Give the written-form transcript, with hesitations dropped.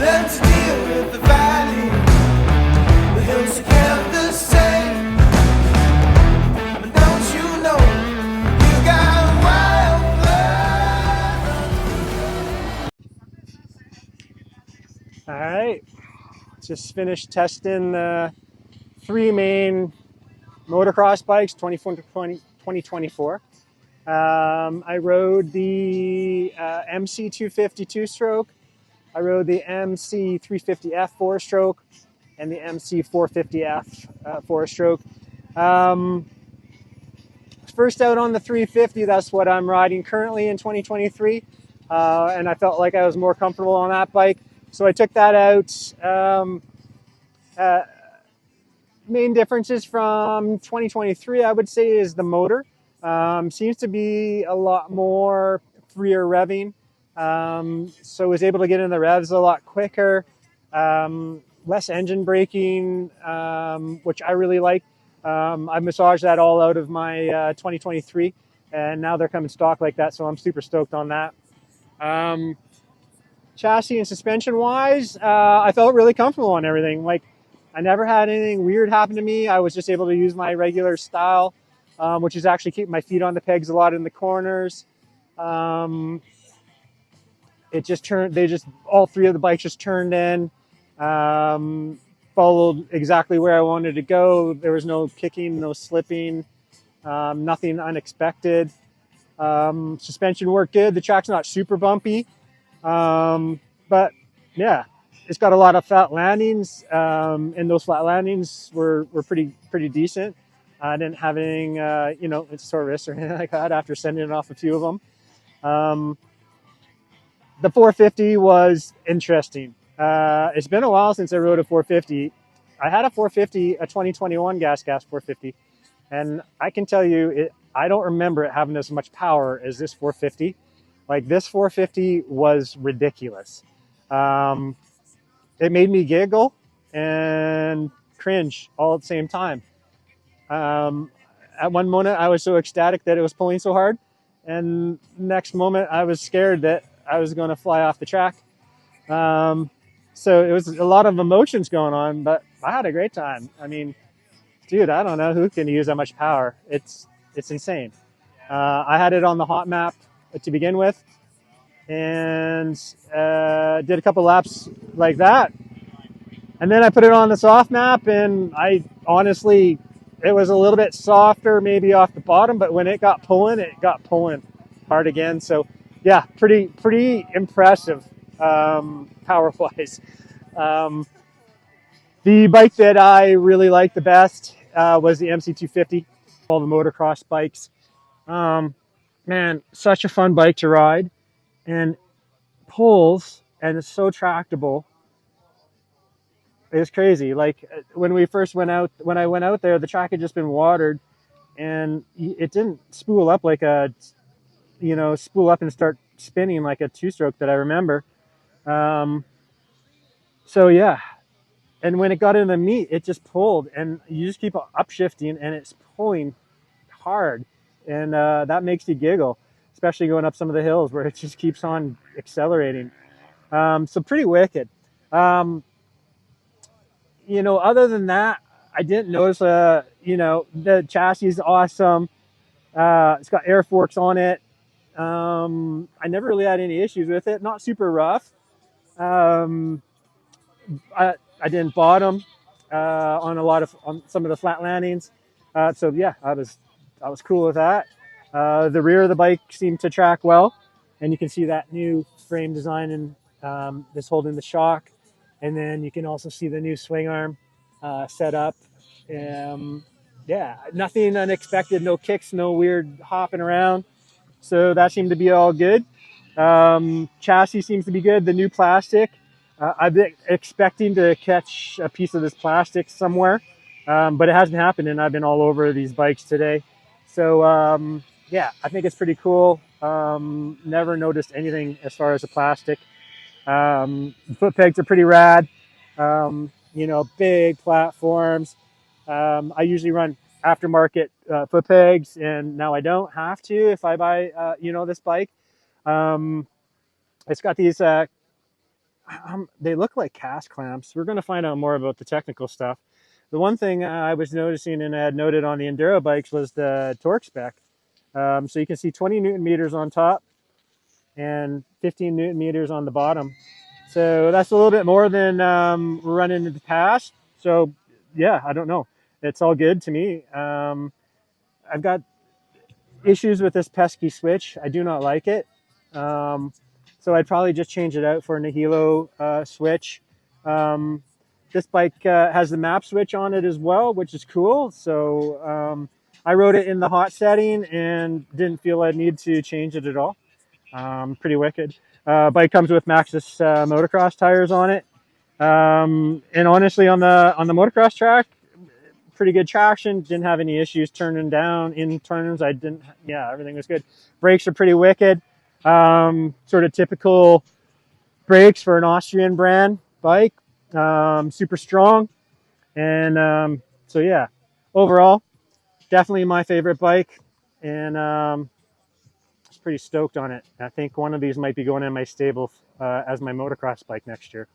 Learn to deal with the valley, the hills are kept the same. But don't you know, you got wild blood. All right, just finished testing the 3 main motocross bikes, 2024. I rode the MC 250 2-stroke. I rode the MC 350F 4-stroke and the MC 450F 4-stroke. First out on the 350, that's what I'm riding currently in 2023. And I felt like I was more comfortable on that bike. So I took that out. Main differences from 2023, I would say, is the motor. Seems to be a lot more freer revving. So I was able to get in the revs a lot quicker. Less engine braking, which I really like. I massaged that all out of my 2023, and now they're coming stock like that, so I'm super stoked on that. Chassis and suspension wise, I felt really comfortable on everything. Like, I never had anything weird happen to me. I was just able to use my regular style, which is actually keeping my feet on the pegs a lot in the corners. It just turned, all 3 of the bikes just turned in, followed exactly where I wanted to go. There was no kicking, no slipping, nothing unexpected. Suspension worked good. The track's not super bumpy, but yeah, it's got a lot of flat landings, and those flat landings were pretty decent. I didn't have anything, it's sore wrists or anything like that after sending it off a few of them. The 450 was interesting. It's been a while since I rode a 450. I had a 450, a 2021 GasGas 450, and I can tell you, I don't remember it having as much power as this 450. Like, this 450 was ridiculous. It made me giggle and cringe all at the same time. At one moment, I was so ecstatic that it was pulling so hard, and next moment, I was scared that I was going to fly off the track. So it was a lot of emotions going on, but I had a great time. I mean, dude, I don't know who can use that much power. It's insane. I had it on the hot map to begin with, and did a couple laps like that. And then I put it on the soft map, and I honestly, it was a little bit softer maybe off the bottom, but when it got pulling hard again. So yeah, pretty impressive power-wise. The bike that I really liked the best was the MC250. All the motocross bikes. Man, such a fun bike to ride, and pulls, and it's so tractable. It's crazy. Like, when I went out there, the track had just been watered, and it didn't spool up like spool up and start spinning like a 2-stroke that I remember. So yeah, and when it got in the meat, it just pulled, and you just keep upshifting, and it's pulling hard, and that makes you giggle, especially going up some of the hills where it just keeps on accelerating. So pretty wicked. Other than that, I didn't notice, the chassis is awesome. It's got air forks on it. I never really had any issues with it. Not super rough. I didn't bottom on some of the flat landings. So yeah, I was cool with that. The rear of the bike seemed to track well, and you can see that new frame design and this holding the shock. And then you can also see the new swing arm set up. Yeah, nothing unexpected, no kicks, no weird hopping around. So that seemed to be all good. Chassis seems to be good. The new plastic, I've been expecting to catch a piece of this plastic somewhere, but it hasn't happened, and I've been all over these bikes today. So yeah, I think it's pretty cool. Never noticed anything as far as the plastic. Foot pegs are pretty rad. Big platforms. I usually run aftermarket foot pegs, and now I don't have to if I buy this bike. It's got these they look like cast clamps. We're going to find out more about the technical stuff. The one thing I was noticing and I had noted on the enduro bikes was the torque spec. So you can see 20 Newton meters on top and 15 Newton meters on the bottom. So that's a little bit more than we're running in the past. So yeah, I don't know. It's all good to me. I've got issues with this pesky switch. I do not like it. Um, so I'd probably just change it out for a Nihilo switch. Um, this bike has the map switch on it as well, which is cool. So I rode it in the hot setting and didn't feel I need to change it at all. Pretty wicked. Bike comes with Maxxis motocross tires on it. And honestly, on the motocross track, pretty good traction. Didn't have any issues turning down in turns. I didn't. Yeah, everything was good. Brakes are pretty wicked. Sort of typical brakes for an Austrian brand bike. Super strong, and so yeah. Overall, definitely my favorite bike, and pretty stoked on it. I think one of these might be going in my stable as my motocross bike next year.